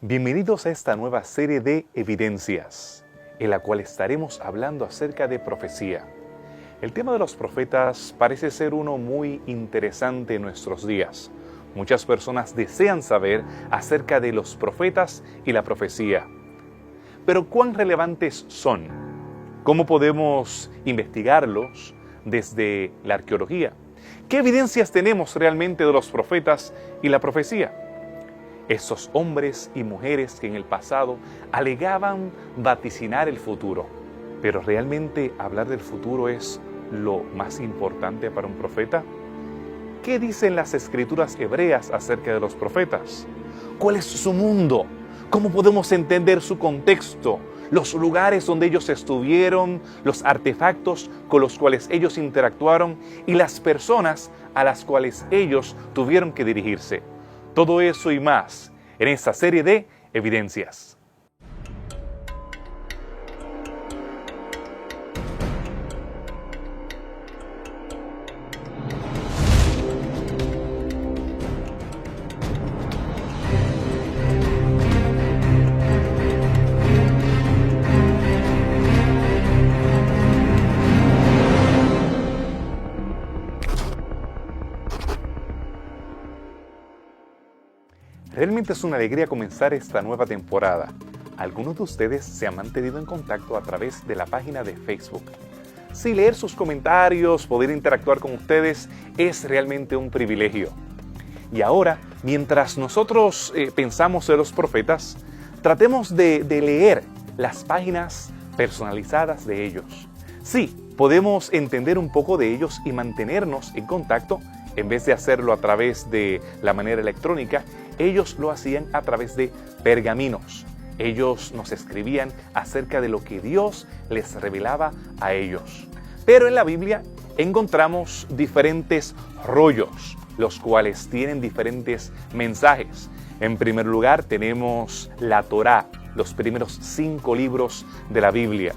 Bienvenidos a esta nueva serie de Evidencias, en la cual estaremos hablando acerca de profecía. El tema de los profetas parece ser uno muy interesante en nuestros días. Muchas personas desean saber acerca de los profetas y la profecía. Pero ¿cuán relevantes son? ¿Cómo podemos investigarlos desde la arqueología? ¿Qué evidencias tenemos realmente de los profetas y la profecía? Esos hombres y mujeres que en el pasado alegaban vaticinar el futuro. ¿Pero realmente hablar del futuro es lo más importante para un profeta? ¿Qué dicen las escrituras hebreas acerca de los profetas? ¿Cuál es su mundo? ¿Cómo podemos entender su contexto? Los lugares donde ellos estuvieron, los artefactos con los cuales ellos interactuaron y las personas a las cuales ellos tuvieron que dirigirse. Todo eso y más en esta serie de Evidencias. Realmente es una alegría comenzar esta nueva temporada. Algunos de ustedes se han mantenido en contacto a través de la página de Facebook. Sí, leer sus comentarios, poder interactuar con ustedes es realmente un privilegio. Y ahora, mientras nosotros pensamos en los profetas, tratemos de leer las páginas personalizadas de ellos. Sí, podemos entender un poco de ellos y mantenernos en contacto. En vez de hacerlo a través de la manera electrónica, ellos lo hacían a través de pergaminos. Ellos nos escribían acerca de lo que Dios les revelaba a ellos. Pero en la Biblia encontramos diferentes rollos, los cuales tienen diferentes mensajes. En primer lugar tenemos la Torá, los primeros 5 libros de la Biblia.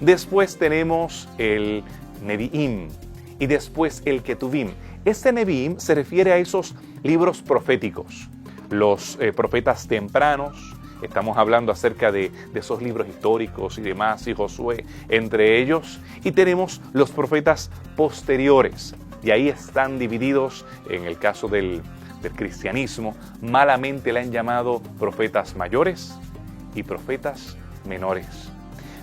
Después tenemos el Nevi'im y después el Ketuvim. Este Nevi'im se refiere a esos libros proféticos, los profetas tempranos. Estamos hablando acerca de esos libros históricos y demás, y Josué entre ellos. Y tenemos los profetas posteriores, y ahí están divididos, en el caso del cristianismo, malamente le han llamado profetas mayores y profetas menores.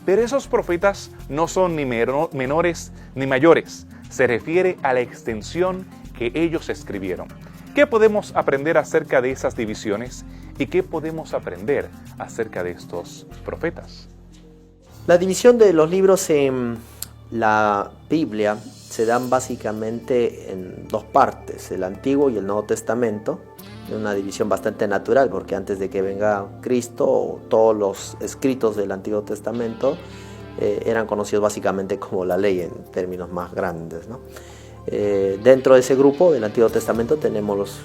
Pero esos profetas no son ni menores ni mayores. Se refiere a la extensión que ellos escribieron. ¿Qué podemos aprender acerca de esas divisiones y qué podemos aprender acerca de estos profetas? La división de los libros en la Biblia se dan básicamente en 2 partes, el Antiguo y el Nuevo Testamento. Es una división bastante natural porque antes de que venga Cristo, todos los escritos del Antiguo Testamento eran conocidos básicamente como la ley en términos más grandes, ¿no? Dentro de ese grupo del Antiguo Testamento tenemos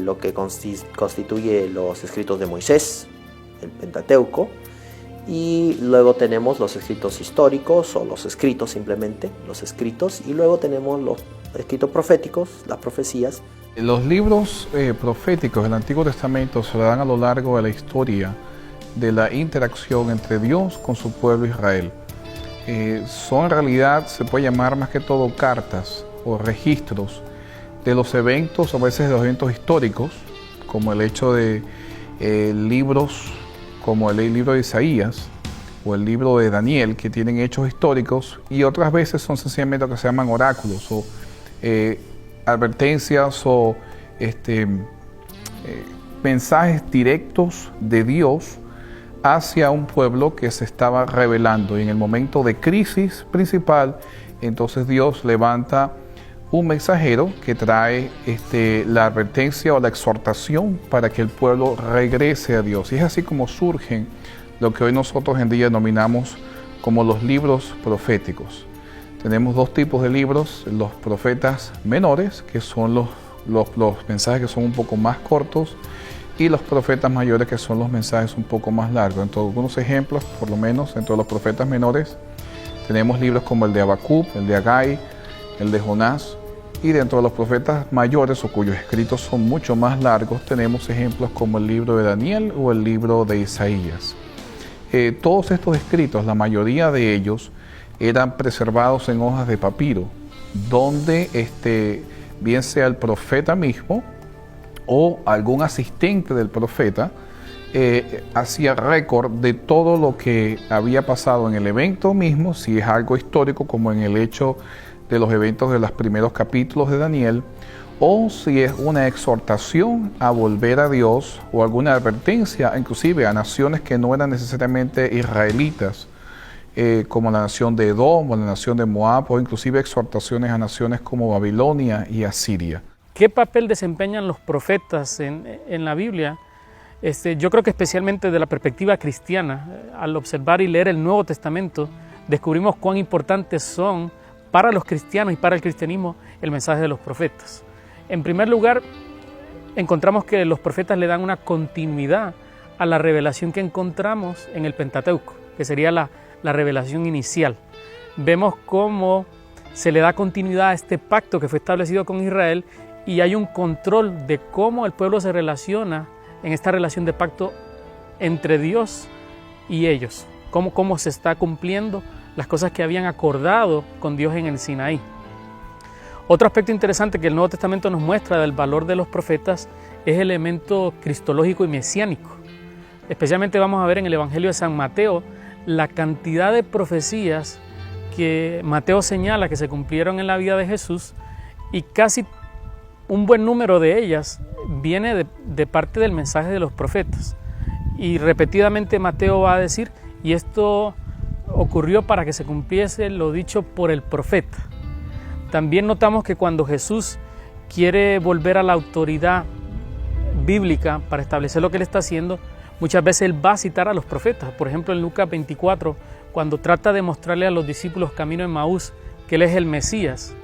lo que constituye los escritos de Moisés, el Pentateuco, y luego tenemos los escritos históricos o los escritos simplemente, los escritos, y luego tenemos los escritos proféticos, las profecías. Los libros proféticos del Antiguo Testamento se dan a lo largo de la historia de la interacción entre Dios con su pueblo Israel. Son en realidad, se puede llamar más que todo cartas o registros de los eventos, a veces de los eventos históricos, como el hecho de libros como el libro de Isaías o el libro de Daniel, que tienen hechos históricos, y otras veces son sencillamente lo que se llaman oráculos o advertencias o mensajes directos de Dios hacia un pueblo que se estaba rebelando. Y en el momento de crisis principal, entonces Dios levanta un mensajero que trae la advertencia o la exhortación para que el pueblo regrese a Dios. Y es así como surgen lo que hoy nosotros en día denominamos como los libros proféticos. Tenemos 2 tipos de libros: los profetas menores, que son los mensajes que son un poco más cortos, y los profetas mayores, que son los mensajes un poco más largos. Entre algunos ejemplos, por lo menos, entre los profetas menores, tenemos libros como el de Habacuc, el de Agai, el de Jonás, Y dentro de los profetas mayores o cuyos escritos son mucho más largos, tenemos ejemplos como el libro de Daniel o el libro de Isaías. Todos estos escritos, la mayoría de ellos, eran preservados en hojas de papiro, donde bien sea el profeta mismo o algún asistente del profeta hacía récord de todo lo que había pasado en el evento mismo, si es algo histórico como en el hecho de los eventos de los primeros capítulos de Daniel, o si es una exhortación a volver a Dios o alguna advertencia inclusive a naciones que no eran necesariamente israelitas, como la nación de Edom o la nación de Moab, o inclusive exhortaciones a naciones como Babilonia y Asiria. ¿Qué papel desempeñan los profetas en la Biblia? Yo creo que especialmente desde la perspectiva cristiana, al observar y leer el Nuevo Testamento, descubrimos cuán importantes son para los cristianos y para el cristianismo el mensaje de los profetas. En primer lugar, encontramos que los profetas le dan una continuidad a la revelación que encontramos en el Pentateuco, que sería la revelación inicial. Vemos cómo se le da continuidad a este pacto que fue establecido con Israel y hay un control de cómo el pueblo se relaciona en esta relación de pacto entre Dios y ellos, cómo se está cumpliendo las cosas que habían acordado con Dios en el Sinaí. Otro aspecto interesante que el Nuevo Testamento nos muestra del valor de los profetas es el elemento cristológico y mesiánico. Especialmente vamos a ver en el Evangelio de San Mateo la cantidad de profecías que Mateo señala que se cumplieron en la vida de Jesús, y casi un buen número de ellas viene de parte del mensaje de los profetas. Y repetidamente Mateo va a decir, y esto ocurrió para que se cumpliese lo dicho por el profeta. También notamos que cuando Jesús quiere volver a la autoridad bíblica para establecer lo que él está haciendo, muchas veces él va a citar a los profetas. Por ejemplo, en Lucas 24, cuando trata de mostrarle a los discípulos camino en Maús que él es el Mesías,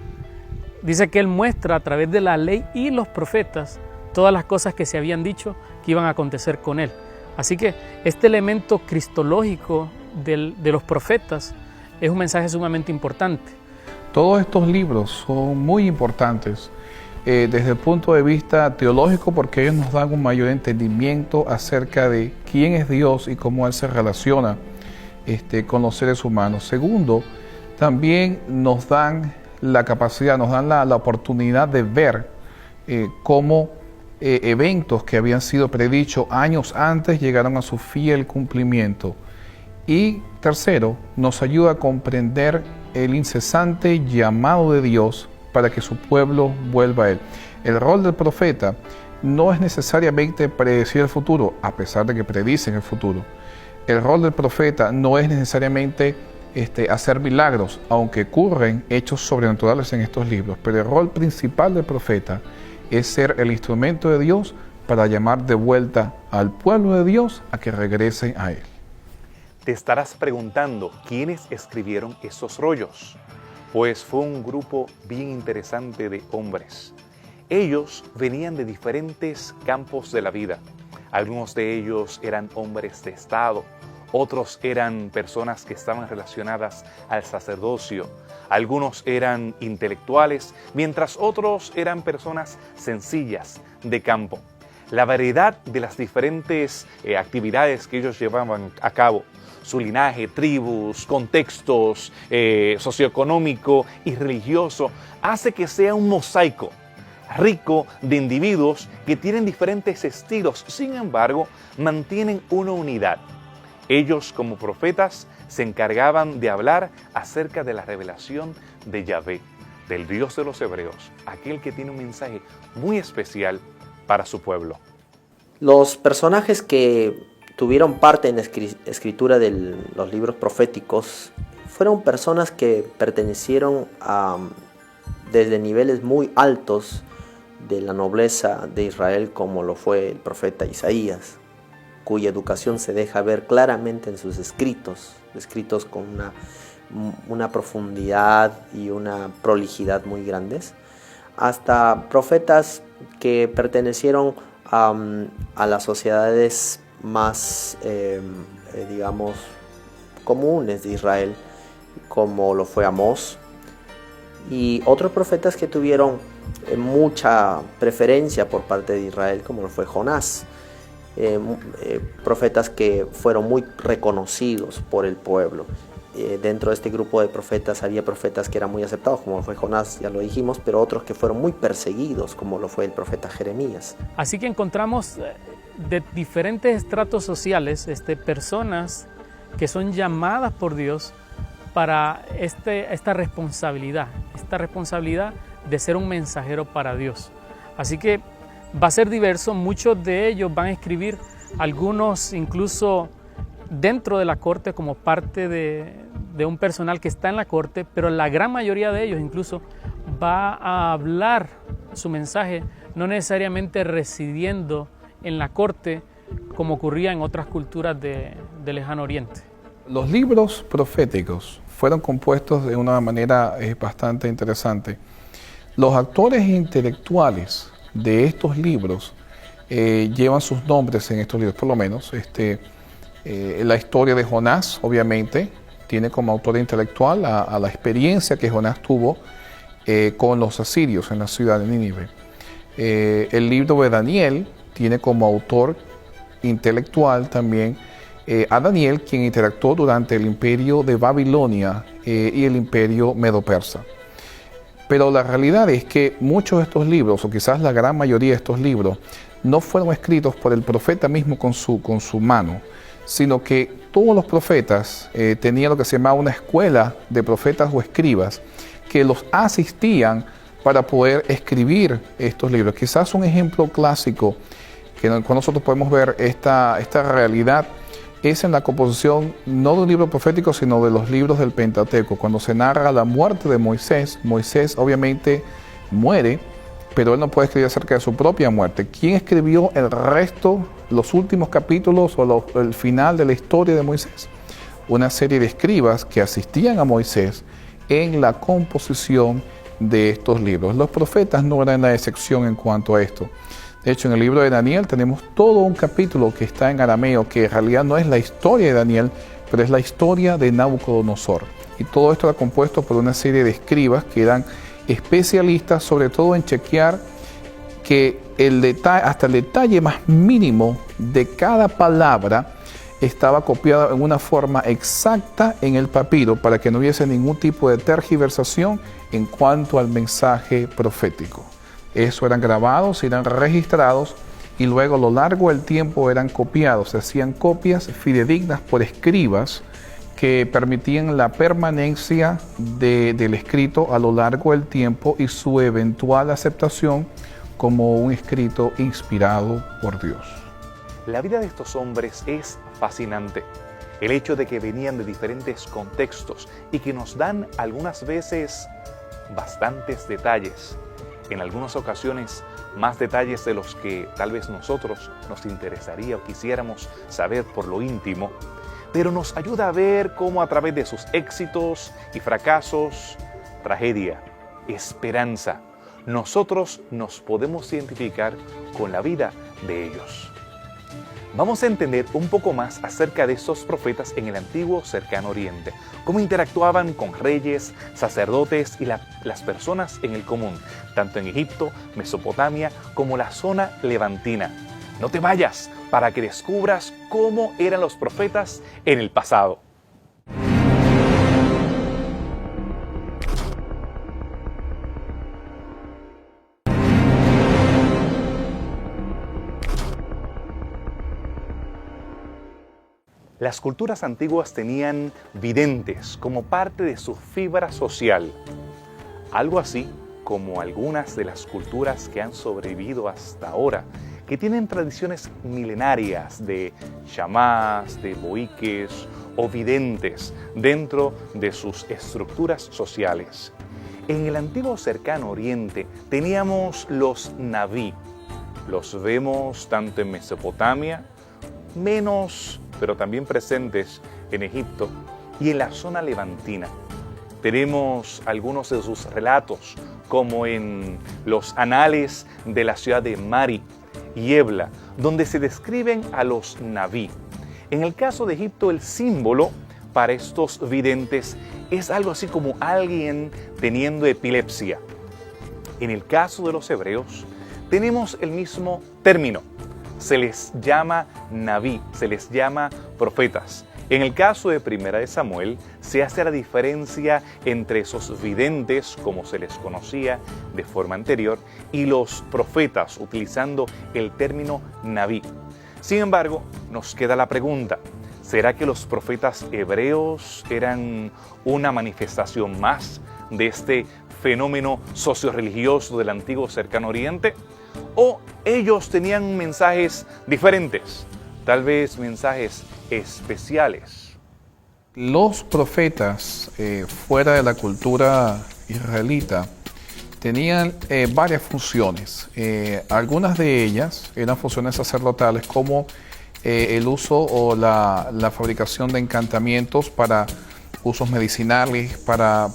dice que él muestra a través de la ley y los profetas todas las cosas que se habían dicho que iban a acontecer con él. Así que este elemento cristológico de los profetas es un mensaje sumamente importante. Todos estos libros son muy importantes desde el punto de vista teológico, porque ellos nos dan un mayor entendimiento acerca de quién es Dios y cómo Él se relaciona con los seres humanos. Segundo, también nos dan la capacidad, nos dan la oportunidad de ver cómo eventos que habían sido predichos años antes llegaron a su fiel cumplimiento. Y tercero, nos ayuda a comprender el incesante llamado de Dios para que su pueblo vuelva a Él. El rol del profeta no es necesariamente predecir el futuro, a pesar de que predicen el futuro. El rol del profeta no es necesariamente hacer milagros, aunque ocurren hechos sobrenaturales en estos libros, pero el rol principal del profeta es ser el instrumento de Dios para llamar de vuelta al pueblo de Dios a que regresen a Él. Te estarás preguntando quiénes escribieron esos rollos. Pues fue un grupo bien interesante de hombres. Ellos venían de diferentes campos de la vida. Algunos de ellos eran hombres de Estado, otros eran personas que estaban relacionadas al sacerdocio, algunos eran intelectuales, mientras otros eran personas sencillas de campo. La variedad de las diferentes actividades que ellos llevaban a cabo, su linaje, tribus, contextos socioeconómico y religioso, hace que sea un mosaico rico de individuos que tienen diferentes estilos, sin embargo, mantienen una unidad. Ellos, como profetas, se encargaban de hablar acerca de la revelación de Yahvé, del Dios de los hebreos, aquel que tiene un mensaje muy especial para su pueblo. Los personajes que tuvieron parte en la escritura de los libros proféticos fueron personas que pertenecieron desde niveles muy altos de la nobleza de Israel, como lo fue el profeta Isaías, cuya educación se deja ver claramente en sus escritos con una profundidad y una prolijidad muy grandes, hasta profetas que pertenecieron a las sociedades más, digamos, comunes de Israel, como lo fue Amós y otros profetas que tuvieron mucha preferencia por parte de Israel, como lo fue Jonás. Profetas que fueron muy reconocidos por el pueblo. Dentro de este grupo de profetas había profetas que eran muy aceptados, como fue Jonás, ya lo dijimos, pero otros que fueron muy perseguidos, como lo fue el profeta Jeremías. Así que encontramos de diferentes estratos sociales personas que son llamadas por Dios para esta responsabilidad de ser un mensajero para Dios. Así que va a ser diverso, muchos de ellos van a escribir, algunos incluso dentro de la corte como parte de un personal que está en la corte, pero la gran mayoría de ellos incluso va a hablar su mensaje no necesariamente residiendo en la corte como ocurría en otras culturas de Lejano Oriente. Los libros proféticos fueron compuestos de una manera bastante interesante. Los actores intelectuales de estos libros llevan sus nombres en estos libros, por lo menos. La historia de Jonás, obviamente, tiene como autor intelectual a la experiencia que Jonás tuvo con los asirios en la ciudad de Nínive. El libro de Daniel tiene como autor intelectual también a Daniel, quien interactuó durante el imperio de Babilonia y el imperio medo-persa. Pero la realidad es que muchos de estos libros, o quizás la gran mayoría de estos libros, no fueron escritos por el profeta mismo con su mano, sino que todos los profetas tenían lo que se llamaba una escuela de profetas o escribas que los asistían para poder escribir estos libros. Quizás un ejemplo clásico que nosotros podemos ver esta realidad es en la composición no de un libro profético, sino de los libros del Pentateuco. Cuando se narra la muerte de Moisés, Moisés obviamente muere, pero él no puede escribir acerca de su propia muerte. ¿Quién escribió el resto, los últimos capítulos o el final de la historia de Moisés? Una serie de escribas que asistían a Moisés en la composición de estos libros. Los profetas no eran la excepción en cuanto a esto. De hecho, en el libro de Daniel tenemos todo un capítulo que está en arameo, que en realidad no es la historia de Daniel, pero es la historia de Nabucodonosor. Y todo esto era compuesto por una serie de escribas que eran especialistas, sobre todo en chequear que hasta el detalle más mínimo de cada palabra estaba copiada en una forma exacta en el papiro para que no hubiese ningún tipo de tergiversación en cuanto al mensaje profético. Eso eran grabados, eran registrados y luego a lo largo del tiempo eran copiados. Se hacían copias fidedignas por escribas que permitían la permanencia del escrito a lo largo del tiempo y su eventual aceptación como un escrito inspirado por Dios. La vida de estos hombres es fascinante. El hecho de que venían de diferentes contextos y que nos dan algunas veces bastantes detalles, en algunas ocasiones más detalles de los que tal vez nosotros nos interesaría o quisiéramos saber por lo íntimo, pero nos ayuda a ver cómo a través de sus éxitos y fracasos, tragedia, esperanza, nosotros nos podemos identificar con la vida de ellos. Vamos a entender un poco más acerca de estos profetas en el antiguo Cercano Oriente, cómo interactuaban con reyes, sacerdotes y las personas en el común, tanto en Egipto, Mesopotamia, como la zona levantina. No te vayas para que descubras cómo eran los profetas en el pasado. Las culturas antiguas tenían videntes como parte de su fibra social, algo así como algunas de las culturas que han sobrevivido hasta ahora, que tienen tradiciones milenarias de chamás, de boiques o videntes dentro de sus estructuras sociales. En el antiguo Cercano Oriente teníamos los Naví. Los vemos tanto en Mesopotamia, menos, pero también presentes en Egipto y en la zona levantina. Tenemos algunos de sus relatos, como en los anales de la ciudad de Mari y Ebla, donde se describen a los Naví. En el caso de Egipto, el símbolo para estos videntes es algo así como alguien teniendo epilepsia. En el caso de los hebreos, tenemos el mismo término. Se les llama Naví, se les llama profetas. En el caso de Primera de Samuel, se hace la diferencia entre esos videntes, como se les conocía de forma anterior, y los profetas, utilizando el término Naví. Sin embargo, nos queda la pregunta, ¿será que los profetas hebreos eran una manifestación más de este fenómeno socio-religioso del antiguo Cercano Oriente? ¿O ellos tenían mensajes diferentes? Tal vez mensajes especiales. Los profetas fuera de la cultura israelita tenían varias funciones. Algunas de ellas eran funciones sacerdotales, como el uso o la fabricación de encantamientos para usos medicinales, para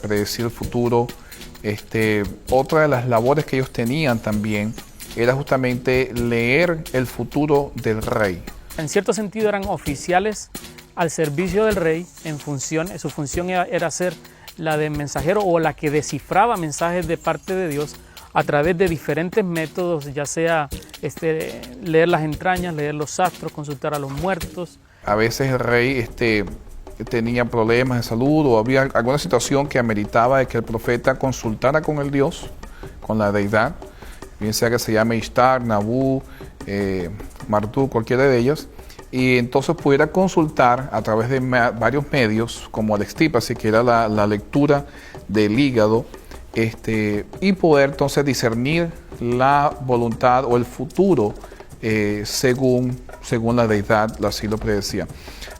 predecir el futuro. Otra de las labores que ellos tenían también era justamente leer el futuro del rey. En cierto sentido eran oficiales al servicio del rey, su función era ser la de mensajero o la que descifraba mensajes de parte de Dios a través de diferentes métodos, ya sea leer las entrañas, leer los astros, consultar a los muertos. A veces el rey tenía problemas de salud o había alguna situación que ameritaba de que el profeta consultara con el Dios, con la deidad, bien sea que se llame Ishtar, Nabú, Marduk, cualquiera de ellos, y entonces pudiera consultar a través de varios medios, como el extípasi, que era la lectura del hígado, y poder entonces discernir la voluntad o el futuro según la deidad, así lo predecía.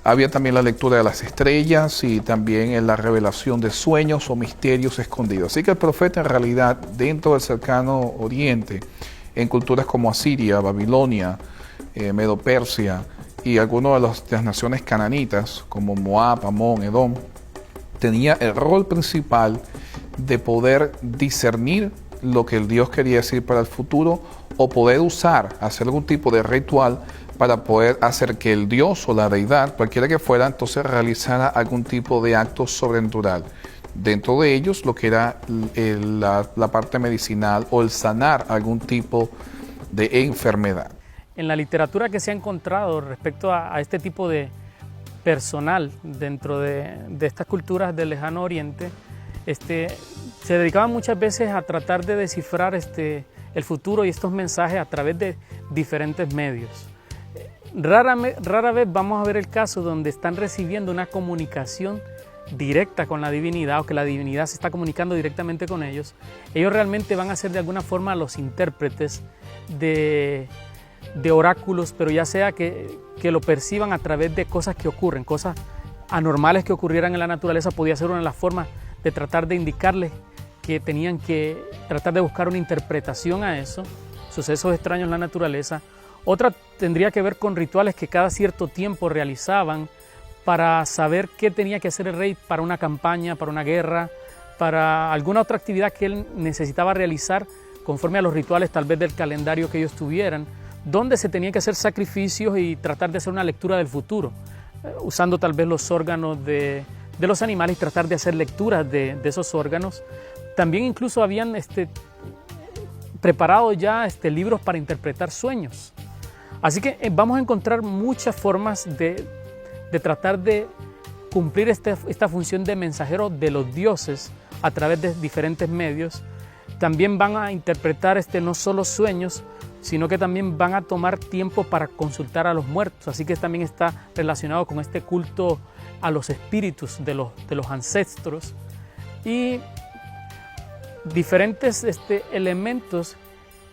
Había también la lectura de las estrellas y también en la revelación de sueños o misterios escondidos. Así que el profeta en realidad dentro del Cercano Oriente, en culturas como Asiria, Babilonia, Medo-Persia y algunas de las naciones cananitas como Moab, Amón, Edom, tenía el rol principal de poder discernir lo que el Dios quería decir para el futuro o poder hacer algún tipo de ritual para poder hacer que el Dios o la deidad, cualquiera que fuera, entonces realizara algún tipo de acto sobrenatural. Dentro de ellos lo que era la parte medicinal o el sanar algún tipo de enfermedad. En la literatura que se ha encontrado respecto a este tipo de personal dentro de estas culturas del Lejano Oriente, se dedicaban muchas veces a tratar de descifrar el futuro y estos mensajes a través de diferentes medios. Rara vez vamos a ver el caso donde están recibiendo una comunicación directa con la divinidad o que la divinidad se está comunicando directamente con ellos. Ellos realmente van a ser de alguna forma los intérpretes de oráculos, pero ya sea que lo perciban a través de cosas que ocurren, cosas anormales que ocurrieran en la naturaleza. Podía ser una de las formas de tratar de indicarles que tenían que tratar de buscar una interpretación a eso, sucesos extraños en la naturaleza. Otra tendría que ver con rituales que cada cierto tiempo realizaban para saber qué tenía que hacer el rey para una campaña, para una guerra, para alguna otra actividad que él necesitaba realizar conforme a los rituales tal vez del calendario que ellos tuvieran, donde se tenían que hacer sacrificios y tratar de hacer una lectura del futuro, usando tal vez los órganos de los animales y tratar de hacer lecturas de esos órganos. También incluso habían preparado ya libros para interpretar sueños. Así que vamos a encontrar muchas formas de tratar de cumplir esta función de mensajero de los dioses a través de diferentes medios. También van a interpretar no solo sueños, sino que también van a tomar tiempo para consultar a los muertos. Así que también está relacionado con este culto a los espíritus de los ancestros y diferentes elementos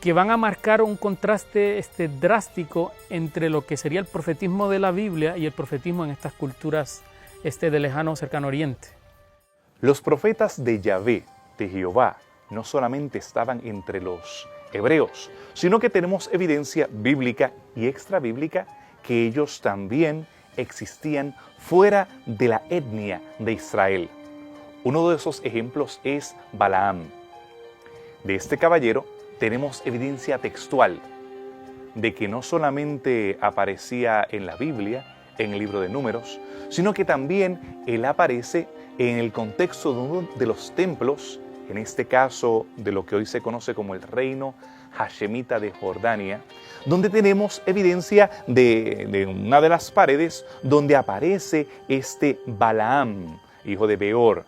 que van a marcar un contraste drástico entre lo que sería el profetismo de la Biblia y el profetismo en estas culturas del lejano Cercano Oriente. Los profetas de Yahvé, de Jehová, no solamente estaban entre los hebreos, sino que tenemos evidencia bíblica y extrabíblica que ellos también existían fuera de la etnia de Israel. Uno de esos ejemplos es Balaam. De este caballero tenemos evidencia textual de que no solamente aparecía en la Biblia, en el libro de Números, sino que también Él aparece en el contexto de uno de los templos, en este caso de lo que hoy se conoce como el reino hashemita de Jordania, donde tenemos evidencia de una de las paredes donde aparece este Balaam, hijo de Beor.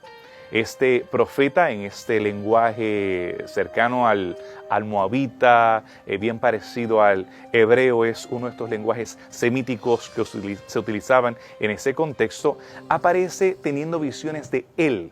Este profeta, en este lenguaje cercano al moabita, bien parecido al hebreo, es uno de estos lenguajes semíticos que se utilizaban en ese contexto, aparece teniendo visiones de él,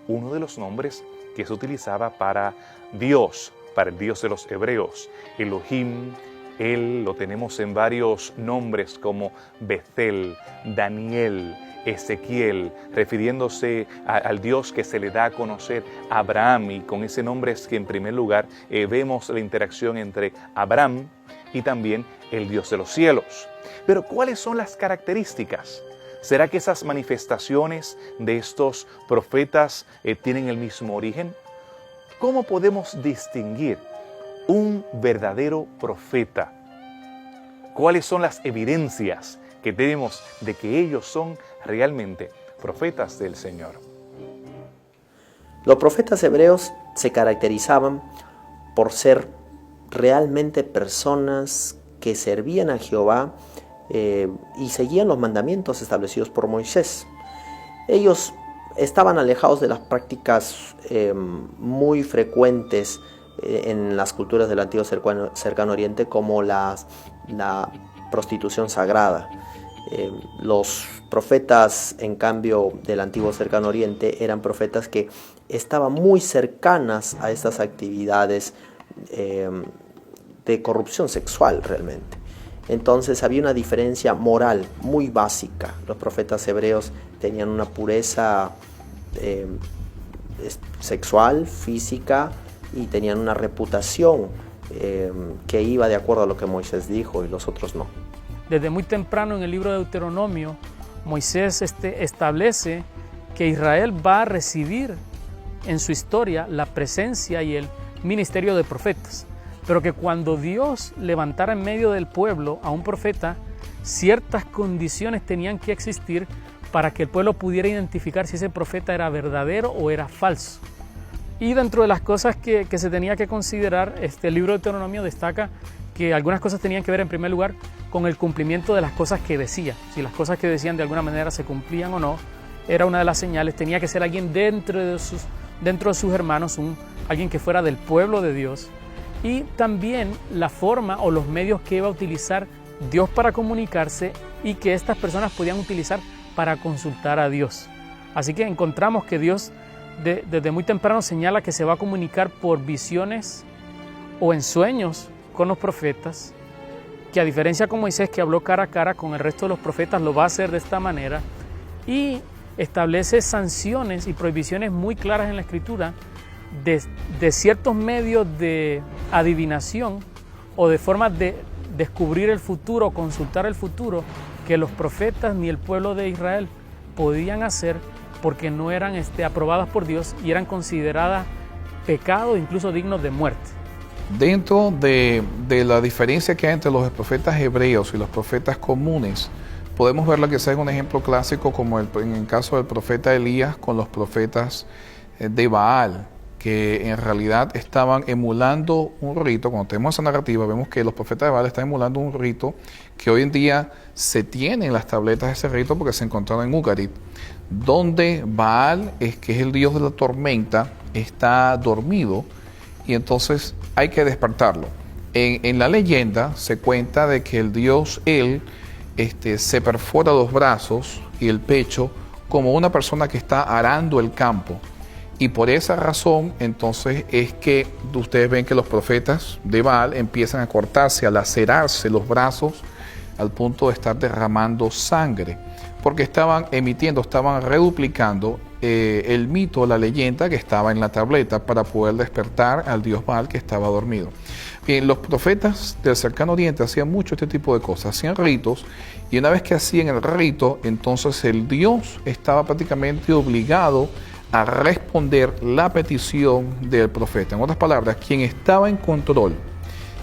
uno de los nombres que se utilizaba para Dios, para el Dios de los hebreos, Elohim. Él lo tenemos en varios nombres como Bethel, Daniel, Ezequiel, refiriéndose al Dios que se le da a conocer a Abraham, y con ese nombre es que en primer lugar vemos la interacción entre Abraham y también el Dios de los cielos. Pero ¿cuáles son las características? ¿Será que esas manifestaciones de estos profetas tienen el mismo origen? ¿Cómo podemos distinguir un verdadero profeta? ¿Cuáles son las evidencias que tenemos de que ellos son realmente profetas del Señor? Los profetas hebreos se caracterizaban por ser realmente personas que servían a Jehová y seguían los mandamientos establecidos por Moisés. Ellos estaban alejados de las prácticas muy frecuentes en las culturas del antiguo cercano oriente, como la prostitución sagrada. Los profetas, en cambio, del antiguo cercano oriente eran profetas que estaban muy cercanas a estas actividades de corrupción sexual realmente. Entonces había una diferencia moral muy básica. Los profetas hebreos tenían una pureza sexual, física, y tenían una reputación que iba de acuerdo a lo que Moisés dijo, y los otros no. Desde muy temprano en el libro de Deuteronomio, Moisés establece que Israel va a recibir en su historia la presencia y el ministerio de profetas, pero que cuando Dios levantara en medio del pueblo a un profeta, ciertas condiciones tenían que existir para que el pueblo pudiera identificar si ese profeta era verdadero o era falso. Y dentro de las cosas que se tenía que considerar, el libro de Deuteronomio destaca que algunas cosas tenían que ver en primer lugar con el cumplimiento de las cosas que decía. Si las cosas que decían de alguna manera se cumplían o no, era una de las señales. Tenía que ser alguien dentro de sus hermanos, alguien que fuera del pueblo de Dios. Y también la forma o los medios que iba a utilizar Dios para comunicarse y que estas personas podían utilizar para consultar a Dios. Así que encontramos que Dios desde muy temprano señala que se va a comunicar por visiones o en sueños con los profetas, que a diferencia con Moisés, que habló cara a cara, con el resto de los profetas lo va a hacer de esta manera, y establece sanciones y prohibiciones muy claras en la Escritura de ciertos medios de adivinación o de formas de descubrir el futuro, consultar el futuro, que los profetas ni el pueblo de Israel podían hacer porque no eran aprobadas por Dios y eran consideradas pecado, incluso dignos de muerte. Dentro de la diferencia que hay entre los profetas hebreos y los profetas comunes, podemos verlo que sea un ejemplo clásico como en el caso del profeta Elías con los profetas de Baal, que en realidad estaban emulando un rito. Cuando tenemos esa narrativa, vemos que los profetas de Baal están emulando un rito que hoy en día se tiene en las tabletas de ese rito porque se encontraron en Ugarit, donde Baal, que es el dios de la tormenta, está dormido y entonces hay que despertarlo. En la leyenda se cuenta de que el dios se perfora los brazos y el pecho como una persona que está arando el campo. Y por esa razón, entonces, es que ustedes ven que los profetas de Baal empiezan a cortarse, a lacerarse los brazos al punto de estar derramando sangre, porque estaban reduplicando el mito, la leyenda que estaba en la tableta para poder despertar al dios Baal que estaba dormido. Bien, los profetas del cercano oriente hacían mucho este tipo de cosas, hacían ritos, y una vez que hacían el rito, entonces el dios estaba prácticamente obligado a responder la petición del profeta. En otras palabras, quien estaba en control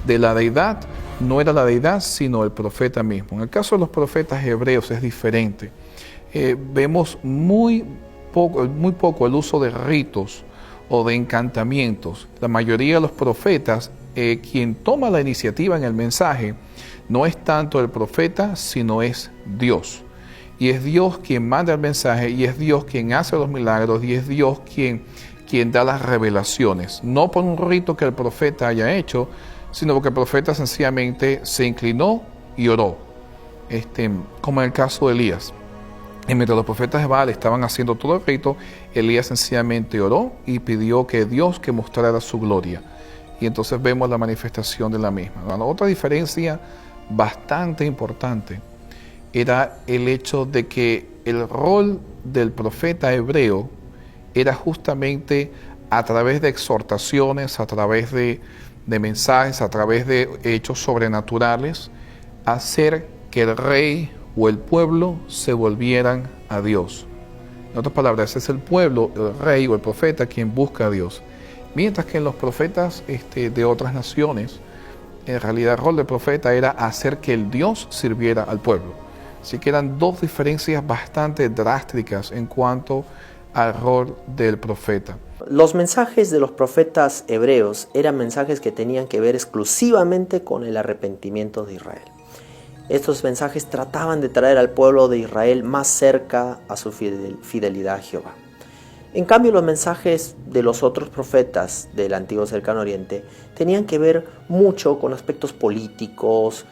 de la deidad no era la deidad, sino el profeta mismo. En el caso de los profetas hebreos es diferente. Vemos muy poco el uso de ritos o de encantamientos. La mayoría de los profetas, quien toma la iniciativa en el mensaje, no es tanto el profeta, sino es Dios. Y es Dios quien manda el mensaje, y es Dios quien hace los milagros, y es Dios quien da las revelaciones. No por un rito que el profeta haya hecho, sino porque el profeta sencillamente se inclinó y oró. Como en el caso de Elías. Y mientras los profetas de Baal estaban haciendo todo el rito, Elías sencillamente oró y pidió que Dios que mostrara su gloria. Y entonces vemos la manifestación de la misma. La otra diferencia bastante importante era el hecho de que el rol del profeta hebreo era justamente a través de exhortaciones, a través de mensajes, a través de hechos sobrenaturales, hacer que el rey o el pueblo se volvieran a Dios. En otras palabras, es el pueblo, el rey o el profeta quien busca a Dios. Mientras que en los profetas de otras naciones, en realidad el rol del profeta era hacer que el Dios sirviera al pueblo. Así que eran dos diferencias bastante drásticas en cuanto al rol del profeta. Los mensajes de los profetas hebreos eran mensajes que tenían que ver exclusivamente con el arrepentimiento de Israel. Estos mensajes trataban de traer al pueblo de Israel más cerca a su fidelidad a Jehová. En cambio, los mensajes de los otros profetas del Antiguo Cercano Oriente tenían que ver mucho con aspectos políticos,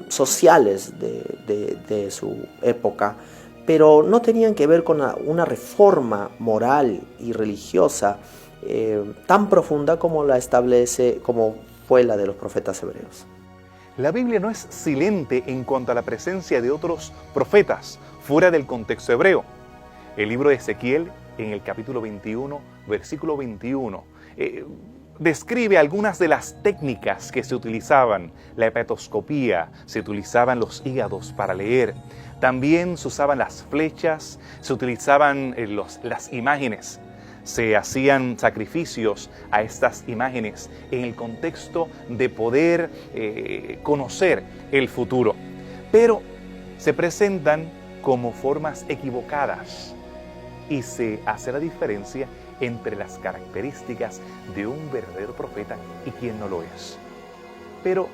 sociales de su época, pero no tenían que ver con una reforma moral y religiosa tan profunda como fue la de los profetas hebreos. La Biblia no es silente en cuanto a la presencia de otros profetas fuera del contexto hebreo. El libro de Ezequiel, en el capítulo 21, versículo 21, describe algunas de las técnicas que se utilizaban. La hepatoscopía, se utilizaban los hígados para leer. También se usaban las flechas, se utilizaban las imágenes. Se hacían sacrificios a estas imágenes en el contexto de poder conocer el futuro. Pero se presentan como formas equivocadas y se hace la diferencia entre las características de un verdadero profeta y quien no lo es. Pero,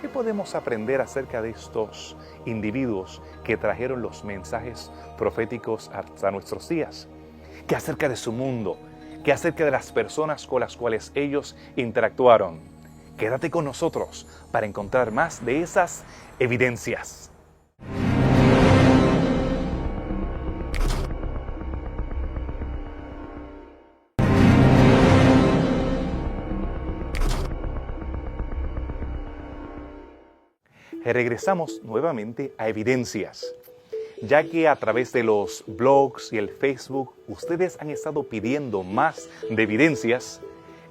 ¿qué podemos aprender acerca de estos individuos que trajeron los mensajes proféticos hasta nuestros días? ¿Qué acerca de su mundo? ¿Qué acerca de las personas con las cuales ellos interactuaron? Quédate con nosotros para encontrar más de esas evidencias. Regresamos nuevamente a evidencias, ya que a través de los blogs y el Facebook ustedes han estado pidiendo más de evidencias.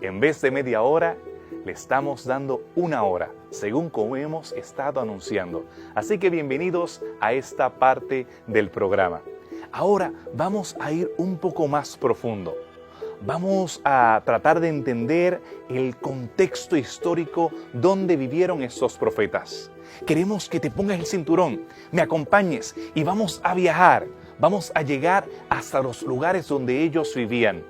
En vez de media hora, le estamos dando una hora, según como hemos estado anunciando. Así que bienvenidos a esta parte del programa. Ahora vamos a ir un poco más profundo. Vamos a tratar de entender el contexto histórico donde vivieron estos profetas. Queremos que te pongas el cinturón, me acompañes y vamos a viajar. Vamos a llegar hasta los lugares donde ellos vivían.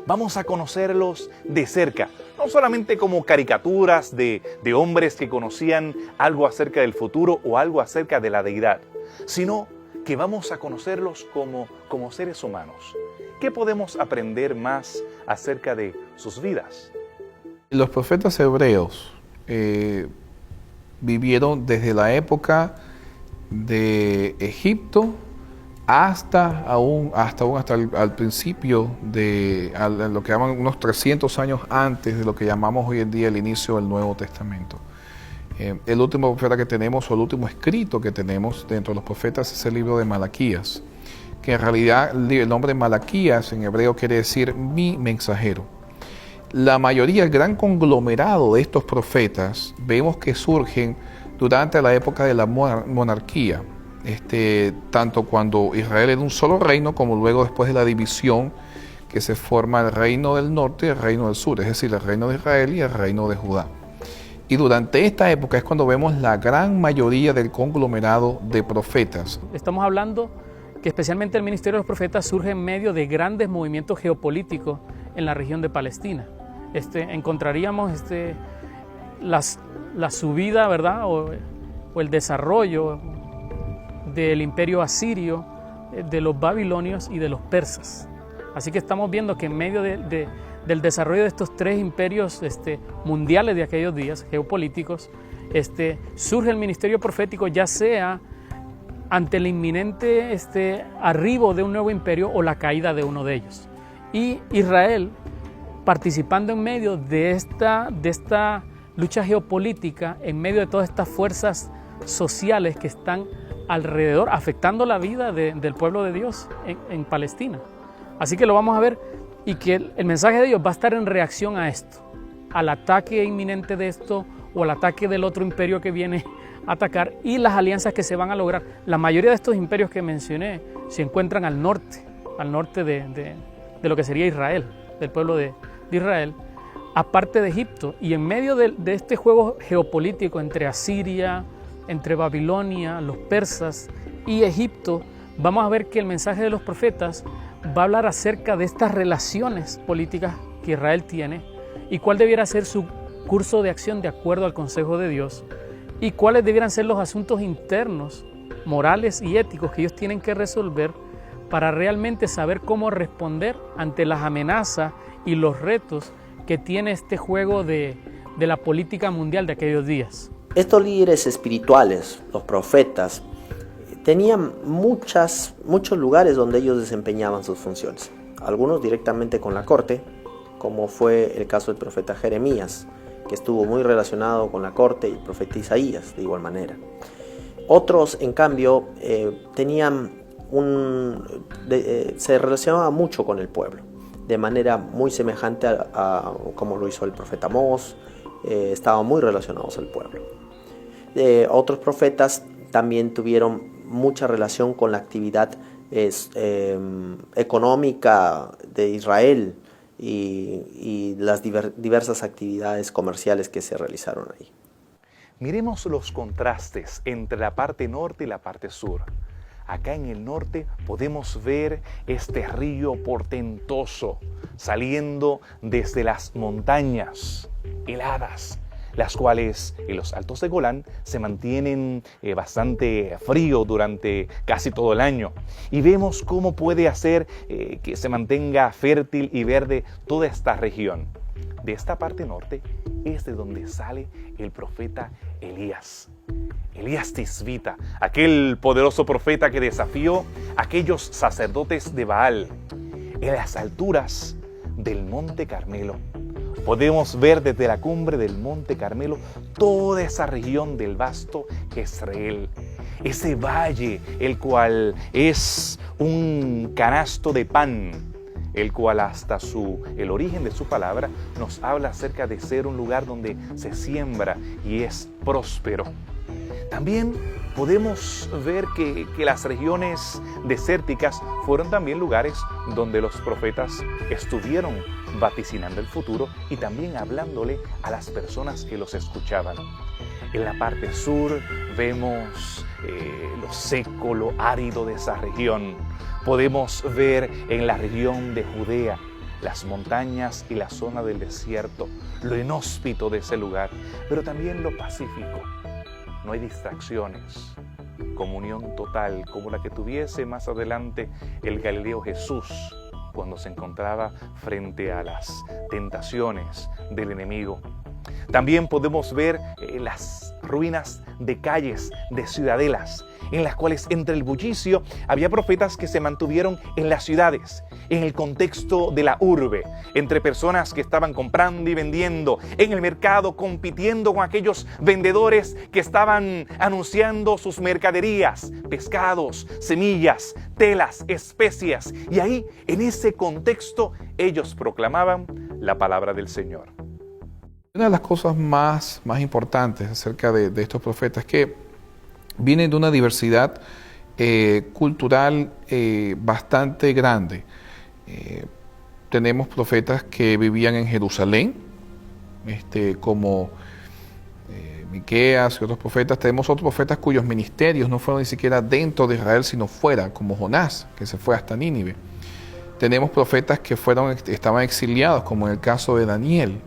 Vamos a conocerlos de cerca, no solamente como caricaturas de hombres que conocían algo acerca del futuro o algo acerca de la deidad, sino que vamos a conocerlos como seres humanos. ¿Qué podemos aprender más acerca de sus vidas? Los profetas hebreos vivieron desde la época de Egipto hasta el principio a lo que llaman unos 300 años antes de lo que llamamos hoy en día el inicio del Nuevo Testamento. El último profeta que tenemos, o el último escrito que tenemos dentro de los profetas, es el libro de Malaquías, que en realidad el nombre Malaquías en hebreo quiere decir mi mensajero. La mayoría, el gran conglomerado de estos profetas, vemos que surgen durante la época de la monarquía, tanto cuando Israel era un solo reino, como luego después de la división que se forma el reino del norte y el reino del sur, es decir, el reino de Israel y el reino de Judá. Y durante esta época es cuando vemos la gran mayoría del conglomerado de profetas. Estamos hablando que especialmente el ministerio de los profetas surge en medio de grandes movimientos geopolíticos en la región de Palestina. Encontraríamos la subida, ¿verdad? O el desarrollo del imperio asirio, de los babilonios y de los persas. Así que estamos viendo que en medio del desarrollo de estos tres imperios mundiales de aquellos días, geopolíticos, surge el ministerio profético, ya sea ante el inminente arribo de un nuevo imperio o la caída de uno de ellos. Y Israel, participando en medio de esta lucha geopolítica, en medio de todas estas fuerzas sociales que están alrededor, afectando la vida del pueblo de Dios en Palestina. Así que lo vamos a ver, y que el mensaje de Dios va a estar en reacción a esto, al ataque inminente de esto o al ataque del otro imperio que viene a atacar, y las alianzas que se van a lograr. La mayoría de estos imperios que mencioné se encuentran al norte de lo que sería Israel, del pueblo de Israel, aparte de Egipto. Y en medio de este juego geopolítico entre Asiria, entre Babilonia, los persas y Egipto, vamos a ver que el mensaje de los profetas va a hablar acerca de estas relaciones políticas que Israel tiene y cuál debiera ser su curso de acción de acuerdo al consejo de Dios, y cuáles debieran ser los asuntos internos, morales y éticos que ellos tienen que resolver para realmente saber cómo responder ante las amenazas y los retos que tiene este juego de la política mundial de aquellos días. Estos líderes espirituales, los profetas, tenían muchos lugares donde ellos desempeñaban sus funciones. Algunos directamente con la corte, como fue el caso del profeta Jeremías, que estuvo muy relacionado con la corte, y el profeta Isaías de igual manera. Otros, en cambio, se relacionaban mucho con el pueblo, de manera muy semejante a como lo hizo el profeta Amós. Estaban muy relacionados al pueblo. Otros profetas también tuvieron mucha relación con la actividad económica de Israel y las diversas actividades comerciales que se realizaron ahí. Miremos los contrastes entre la parte norte y la parte sur. Acá en el norte podemos ver este río portentoso saliendo desde las montañas heladas, las cuales en los altos de Golán se mantienen bastante frío durante casi todo el año. Y vemos cómo puede hacer que se mantenga fértil y verde toda esta región. De esta parte norte es de donde sale el profeta Elías. Elías Tisbita, aquel poderoso profeta que desafió a aquellos sacerdotes de Baal en las alturas del Monte Carmelo. Podemos ver desde la cumbre del Monte Carmelo toda esa región del vasto Jezreel, ese valle, el cual es un canasto de pan, el cual hasta el origen de su palabra nos habla acerca de ser un lugar donde se siembra y es próspero. También podemos ver que las regiones desérticas fueron también lugares donde los profetas estuvieron vaticinando el futuro y también hablándole a las personas que los escuchaban. En la parte sur vemos lo seco, lo árido de esa región. Podemos ver en la región de Judea las montañas y la zona del desierto, lo inhóspito de ese lugar, pero también lo pacífico. No hay distracciones, comunión total como la que tuviese más adelante el Galileo Jesús cuando se encontraba frente a las tentaciones del enemigo. También podemos ver las ruinas de calles, de ciudadelas, en las cuales entre el bullicio había profetas que se mantuvieron en las ciudades, en el contexto de la urbe, entre personas que estaban comprando y vendiendo, en el mercado compitiendo con aquellos vendedores que estaban anunciando sus mercaderías, pescados, semillas, telas, especias, y ahí, en ese contexto, ellos proclamaban la palabra del Señor. Una de las cosas más importantes acerca de estos profetas es que vienen de una diversidad cultural bastante grande. Tenemos profetas que vivían en Jerusalén, como Miqueas y otros profetas, tenemos otros profetas cuyos ministerios no fueron ni siquiera dentro de Israel, sino fuera, como Jonás, que se fue hasta Nínive. Tenemos profetas que estaban exiliados, como en el caso de Daniel.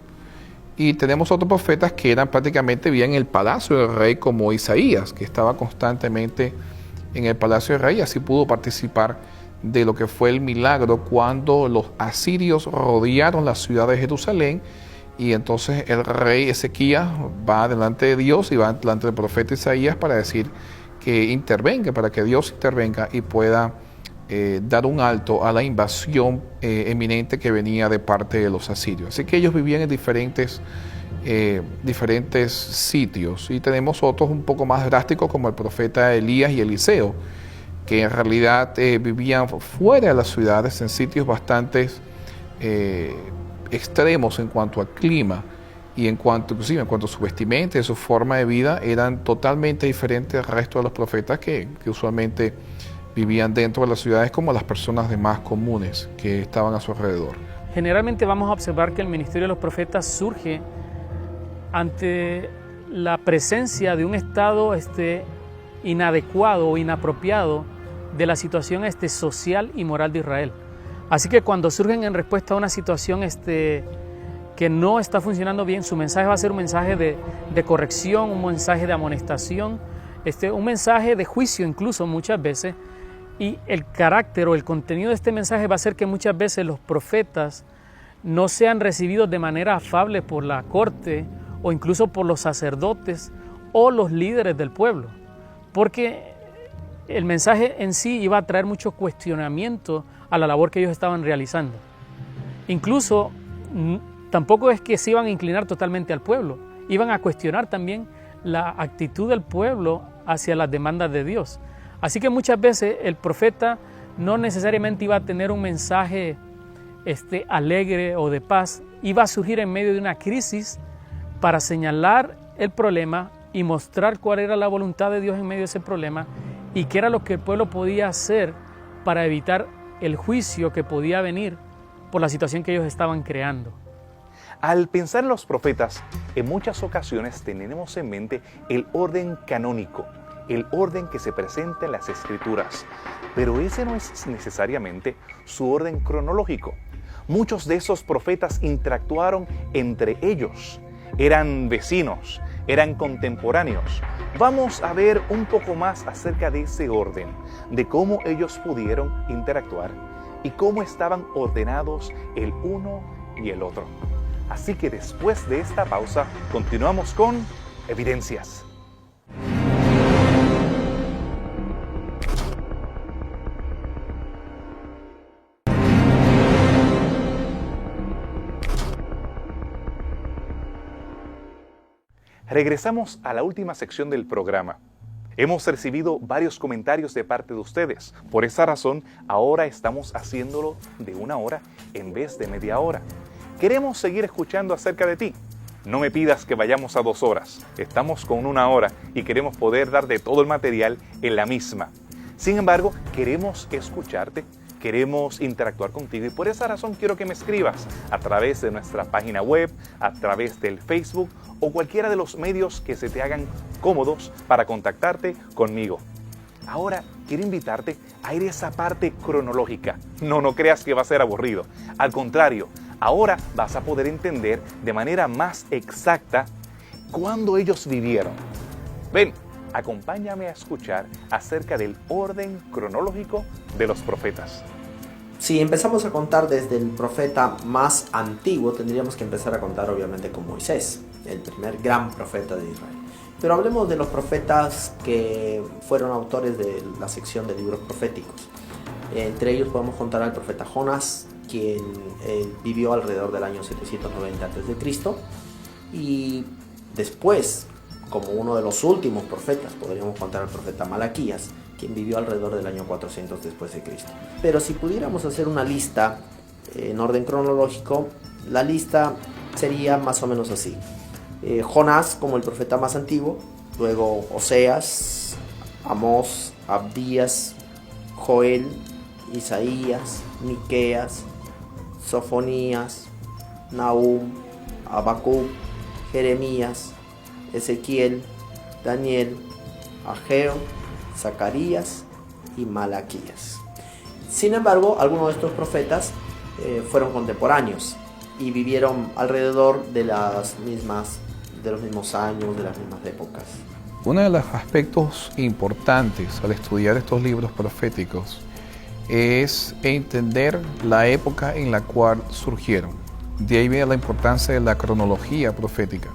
Y tenemos otros profetas que prácticamente vivían en el palacio del rey, como Isaías, que estaba constantemente en el palacio del rey, y así pudo participar de lo que fue el milagro cuando los asirios rodearon la ciudad de Jerusalén, y entonces el rey Ezequías va delante de Dios y va delante del profeta Isaías para decir que intervenga, para que Dios intervenga y pueda dar un alto a la invasión eminente que venía de parte de los asirios. Así que ellos vivían en diferentes sitios, y tenemos otros un poco más drásticos como el profeta Elías y Eliseo, que en realidad vivían fuera de las ciudades, en sitios bastante extremos en cuanto al clima y inclusive en cuanto a su vestimenta y su forma de vida, eran totalmente diferentes al resto de los profetas que usualmente vivían dentro de las ciudades como las personas demás comunes que estaban a su alrededor. Generalmente vamos a observar que el ministerio de los profetas surge ante la presencia de un estado inadecuado o inapropiado de la situación social y moral de Israel. Así que cuando surgen en respuesta a una situación que no está funcionando bien, su mensaje va a ser un mensaje de corrección, un mensaje de amonestación, un mensaje de juicio incluso muchas veces. Y el carácter o el contenido de este mensaje va a ser que muchas veces los profetas no sean recibidos de manera afable por la corte o incluso por los sacerdotes o los líderes del pueblo, porque el mensaje en sí iba a traer mucho cuestionamiento a la labor que ellos estaban realizando. Incluso tampoco es que se iban a inclinar totalmente al pueblo, iban a cuestionar también la actitud del pueblo hacia las demandas de Dios. Así que muchas veces el profeta no necesariamente iba a tener un mensaje alegre o de paz, iba a surgir en medio de una crisis para señalar el problema y mostrar cuál era la voluntad de Dios en medio de ese problema y qué era lo que el pueblo podía hacer para evitar el juicio que podía venir por la situación que ellos estaban creando. Al pensar en los profetas, en muchas ocasiones tenemos en mente el orden canónico, el orden que se presenta en las Escrituras, pero ese no es necesariamente su orden cronológico. Muchos de esos profetas interactuaron entre ellos, eran vecinos, eran contemporáneos. Vamos a ver un poco más acerca de ese orden, de cómo ellos pudieron interactuar y cómo estaban ordenados el uno y el otro. Así que después de esta pausa, continuamos con Evidencias. Regresamos a la última sección del programa. Hemos recibido varios comentarios de parte de ustedes. Por esa razón, ahora estamos haciéndolo de 1 hora en vez de media hora. Queremos seguir escuchando acerca de ti. No me pidas que vayamos a 2 horas. Estamos con 1 hora y queremos poder darte todo el material en la misma. Sin embargo, queremos escucharte, queremos interactuar contigo y por esa razón quiero que me escribas a través de nuestra página web, a través del Facebook o cualquiera de los medios que se te hagan cómodos para contactarte conmigo. Ahora quiero invitarte a ir a esa parte cronológica. No creas que va a ser aburrido. Al contrario, ahora vas a poder entender de manera más exacta cuándo ellos vivieron. Ven, acompáñame a escuchar acerca del orden cronológico de los profetas. Si empezamos a contar desde el profeta más antiguo, tendríamos que empezar a contar obviamente con Moisés, el primer gran profeta de Israel. Pero hablemos de los profetas que fueron autores de la sección de libros proféticos. Entre ellos podemos contar al profeta Jonás, quien vivió alrededor del año 790 a.C. Y después, como uno de los últimos profetas, podríamos contar al profeta Malaquías, quien vivió alrededor del año 400 después de Cristo. Pero si pudiéramos hacer una lista en orden cronológico, la lista sería más o menos así. Jonás como el profeta más antiguo, luego Oseas, Amós, Abdías, Joel, Isaías, Miqueas, Sofonías, Nahum, Habacuc, Jeremías, Ezequiel, Daniel, Ageo, Zacarías y Malaquías. Sin embargo, algunos de estos profetas fueron contemporáneos y vivieron alrededor de los mismos años, de las mismas épocas. Uno de los aspectos importantes al estudiar estos libros proféticos es entender la época en la cual surgieron. De ahí viene la importancia de la cronología profética.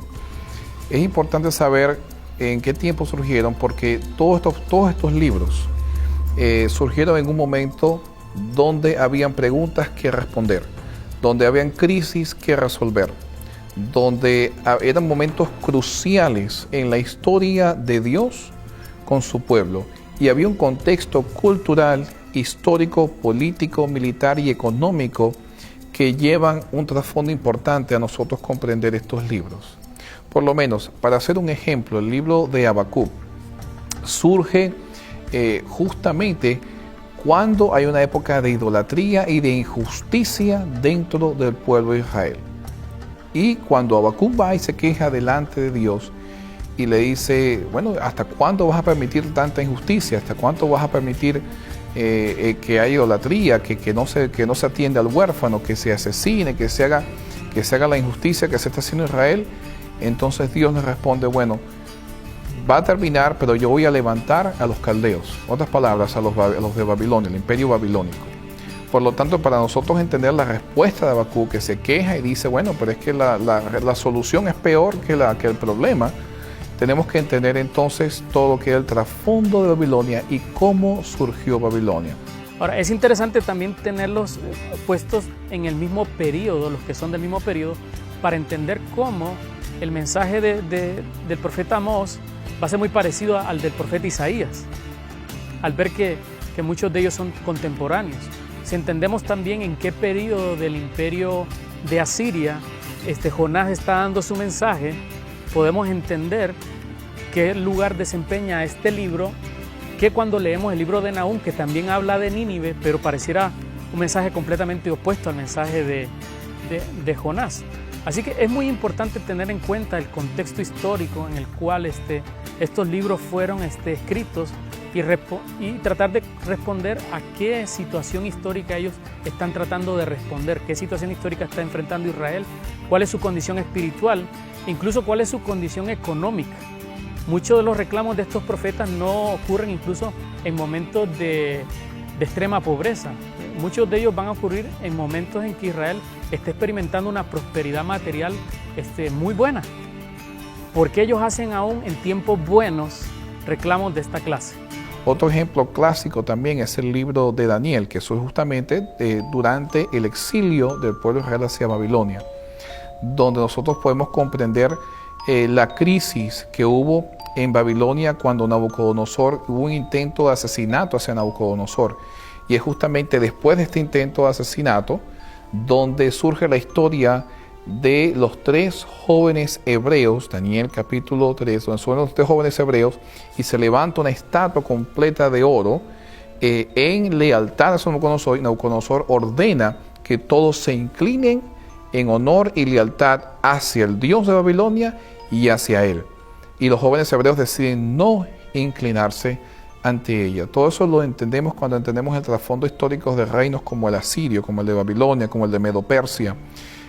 Es importante saber en qué tiempo surgieron, porque todos estos libros surgieron en un momento donde habían preguntas que responder, donde habían crisis que resolver, donde eran momentos cruciales en la historia de Dios con su pueblo, y había un contexto cultural, histórico, político, militar y económico que llevan un trasfondo importante a nosotros comprender estos libros. Por lo menos, para hacer un ejemplo, el libro de Habacuc surge justamente cuando hay una época de idolatría y de injusticia dentro del pueblo de Israel. Y cuando Habacuc va y se queja delante de Dios y le dice, bueno, ¿hasta cuándo vas a permitir tanta injusticia? ¿Hasta cuánto vas a permitir que haya idolatría, que no se atiende al huérfano, que se asesine, que se haga la injusticia que se está haciendo en Israel? Entonces Dios le responde, bueno, va a terminar, pero yo voy a levantar a los caldeos, otras palabras, a los de Babilonia, el imperio babilónico. Por lo tanto, para nosotros entender la respuesta de Habacuc, que se queja y dice, bueno, pero es que la solución es peor que el problema, tenemos que entender entonces todo lo que es el trasfondo de Babilonia y cómo surgió Babilonia. Ahora, es interesante también tenerlos puestos en el mismo periodo, los que son del mismo periodo, para entender cómo el mensaje del profeta Amós va a ser muy parecido al del profeta Isaías, al ver que muchos de ellos son contemporáneos. Si entendemos también en qué periodo del imperio de Asiria Jonás está dando su mensaje, podemos entender qué lugar desempeña este libro, que cuando leemos el libro de Nahum, que también habla de Nínive, pero pareciera un mensaje completamente opuesto al mensaje de Jonás. Así que es muy importante tener en cuenta el contexto histórico en el cual estos libros fueron escritos y tratar de responder a qué situación histórica ellos están tratando de responder, qué situación histórica está enfrentando Israel, cuál es su condición espiritual, incluso cuál es su condición económica. Muchos de los reclamos de estos profetas no ocurren incluso en momentos de extrema pobreza. Muchos de ellos van a ocurrir en momentos en que Israel está experimentando una prosperidad material muy buena, porque ellos hacen aún en tiempos buenos reclamos de esta clase. Otro ejemplo clásico también es el libro de Daniel, que surge justamente durante el exilio del pueblo de Israel hacia Babilonia, donde nosotros podemos comprender la crisis que hubo en Babilonia cuando Nabucodonosor, hubo un intento de asesinato hacia Nabucodonosor. Y es justamente después de este intento de asesinato donde surge la historia de los tres jóvenes hebreos, Daniel capítulo 3, donde son los tres jóvenes hebreos, y se levanta una estatua completa de oro en lealtad a Nabucodonosor, y Nabucodonosor ordena que todos se inclinen en honor y lealtad hacia el Dios de Babilonia y hacia él. Y los jóvenes hebreos deciden no inclinarse ante ella. Todo eso lo entendemos cuando entendemos el trasfondo histórico de reinos como el asirio, como el de Babilonia, como el de Medo-Persia,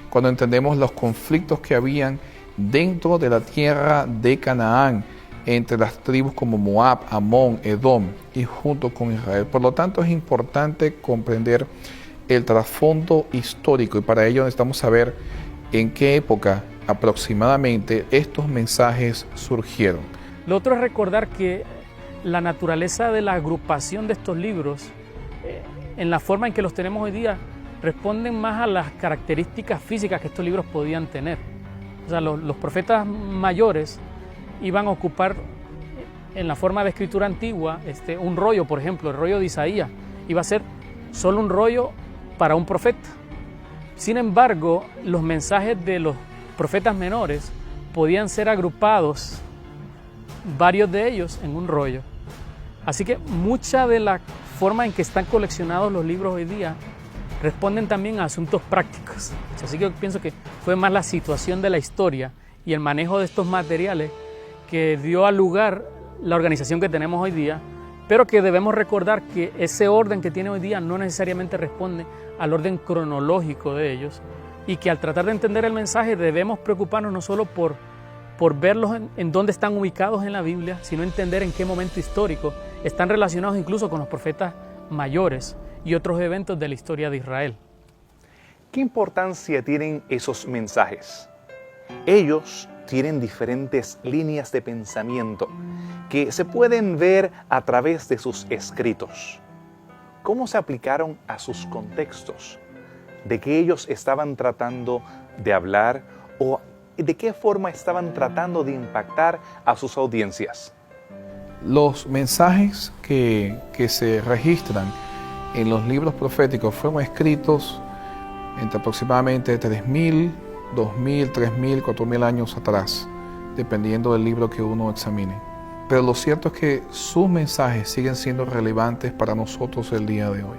cuando entendemos los conflictos que habían dentro de la tierra de Canaán, entre las tribus como Moab, Amón, Edom y junto con Israel. Por lo tanto, es importante comprender el trasfondo histórico, y para ello necesitamos saber en qué época aproximadamente estos mensajes surgieron. Lo otro es recordar que la naturaleza de la agrupación de estos libros, en la forma en que los tenemos hoy día, responden más a las características físicas que estos libros podían tener. O sea, los profetas mayores iban a ocupar en la forma de escritura antigua un rollo, por ejemplo, el rollo de Isaías iba a ser solo un rollo para un profeta. Sin embargo, los mensajes de los profetas menores podían ser agrupados, varios de ellos, en un rollo. Así que mucha de la forma en que están coleccionados los libros hoy día responden también a asuntos prácticos. Así que yo pienso que fue más la situación de la historia y el manejo de estos materiales que dio al lugar la organización que tenemos hoy día, pero que debemos recordar que ese orden que tiene hoy día no necesariamente responde al orden cronológico de ellos, y que al tratar de entender el mensaje debemos preocuparnos no solo por verlos en dónde están ubicados en la Biblia, sino entender en qué momento histórico están relacionados incluso con los profetas mayores y otros eventos de la historia de Israel. ¿Qué importancia tienen esos mensajes? Ellos tienen diferentes líneas de pensamiento que se pueden ver a través de sus escritos. ¿Cómo se aplicaron a sus contextos? ¿De qué ellos estaban tratando de hablar o de qué forma estaban tratando de impactar a sus audiencias? Los mensajes que se registran en los libros proféticos fueron escritos entre aproximadamente 3.000, 2.000, 3.000, 4.000 años atrás, dependiendo del libro que uno examine. Pero lo cierto es que sus mensajes siguen siendo relevantes para nosotros el día de hoy.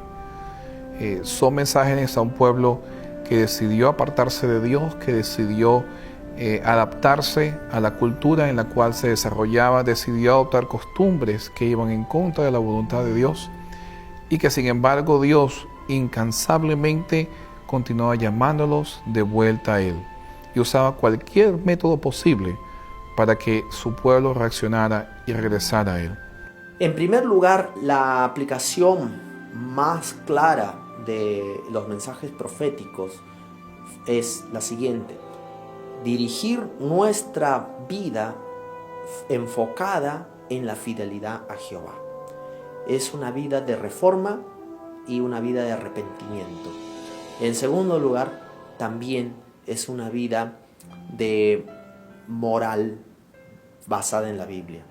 Son mensajes a un pueblo que decidió apartarse de Dios, que decidió adaptarse a la cultura en la cual se desarrollaba, decidió adoptar costumbres que iban en contra de la voluntad de Dios, y que sin embargo Dios incansablemente continuaba llamándolos de vuelta a Él y usaba cualquier método posible para que su pueblo reaccionara y regresara a Él. En primer lugar, la aplicación más clara de los mensajes proféticos es la siguiente: dirigir nuestra vida enfocada en la fidelidad a Jehová. Es una vida de reforma y una vida de arrepentimiento. En segundo lugar, también es una vida de moral basada en la Biblia.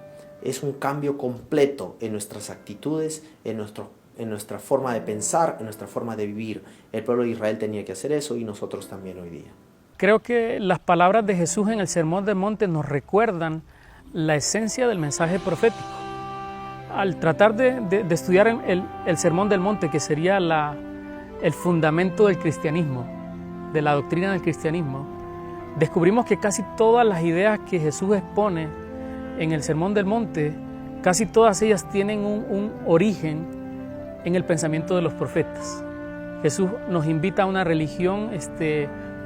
Es un cambio completo en nuestras actitudes, en nuestra forma de pensar, en nuestra forma de vivir. El pueblo de Israel tenía que hacer eso y nosotros también hoy día. Creo que las palabras de Jesús en el Sermón del Monte nos recuerdan la esencia del mensaje profético. Al tratar de estudiar el Sermón del Monte, que sería el fundamento del cristianismo, de la doctrina del cristianismo, descubrimos que casi todas las ideas que Jesús expone en el Sermón del Monte, casi todas ellas tienen un origen en el pensamiento de los profetas. Jesús nos invita a una religión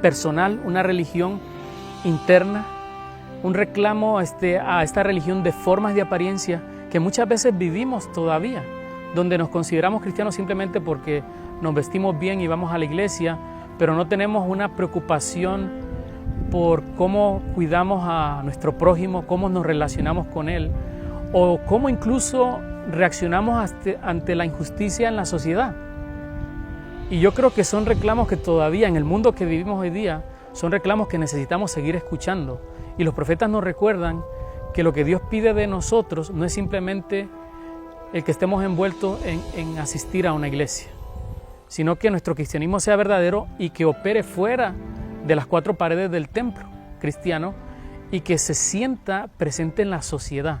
personal, una religión interna, un reclamo a esta religión de formas de apariencia que muchas veces vivimos todavía, donde nos consideramos cristianos simplemente porque nos vestimos bien y vamos a la iglesia, pero no tenemos una preocupación por cómo cuidamos a nuestro prójimo, cómo nos relacionamos con él, o cómo incluso reaccionamos ante la injusticia en la sociedad. Y yo creo que son reclamos que todavía en el mundo que vivimos hoy día, son reclamos que necesitamos seguir escuchando. Y los profetas nos recuerdan que lo que Dios pide de nosotros no es simplemente el que estemos envueltos en asistir a una iglesia, sino que nuestro cristianismo sea verdadero y que opere fuera de las cuatro paredes del templo cristiano y que se sienta presente en la sociedad.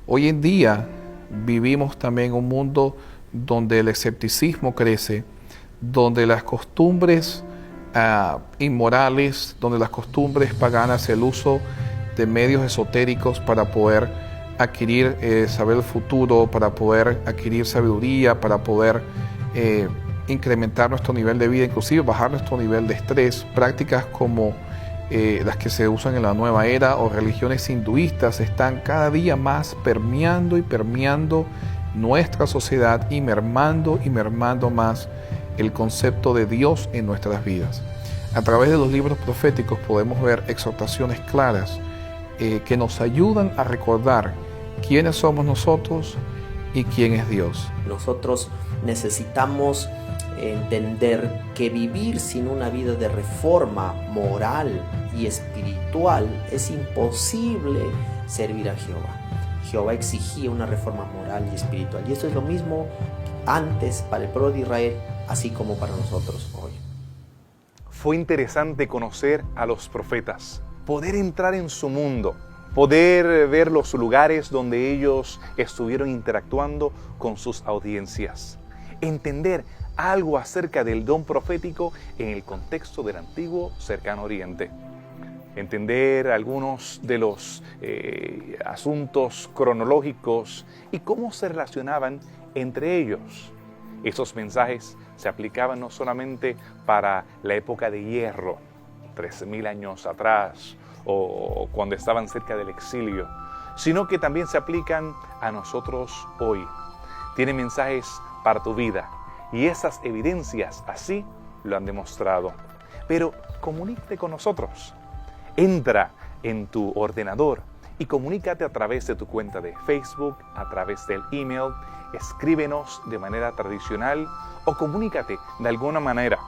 Hoy en día vivimos también un mundo donde el escepticismo crece, donde las costumbres inmorales, donde las costumbres paganas, el uso de medios esotéricos para poder adquirir saber el futuro, para poder adquirir sabiduría, para poder incrementar nuestro nivel de vida, inclusive bajar nuestro nivel de estrés. Prácticas como las que se usan en la nueva era o religiones hinduistas están cada día más permeando y permeando nuestra sociedad y mermando más el concepto de Dios en nuestras vidas. A través de los libros proféticos podemos ver exhortaciones claras que nos ayudan a recordar quiénes somos nosotros y quién es Dios. Nosotros necesitamos entender que vivir sin una vida de reforma moral y espiritual es imposible servir a Jehová. Jehová exigía una reforma moral y espiritual, y esto es lo mismo antes para el pueblo de Israel, así como para nosotros hoy. Fue interesante conocer a los profetas, poder entrar en su mundo, poder ver los lugares donde ellos estuvieron interactuando con sus audiencias, entender algo acerca del don profético en el contexto del antiguo Cercano Oriente. entender algunos de los asuntos cronológicos y cómo se relacionaban entre ellos. Esos mensajes se aplicaban no solamente para la época de hierro, 13.000 años atrás, o cuando estaban cerca del exilio, sino que también se aplican a nosotros hoy. Tienen mensajes para tu vida y esas evidencias así lo han demostrado. Pero comunícate con nosotros. Entra en tu ordenador y comunícate a través de tu cuenta de Facebook, a través del email, escríbenos de manera tradicional o comunícate de alguna manera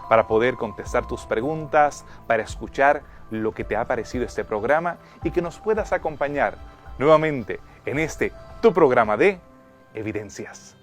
para poder contestar tus preguntas, para escuchar lo que te ha parecido este programa y que nos puedas acompañar nuevamente en tu programa de Evidencias.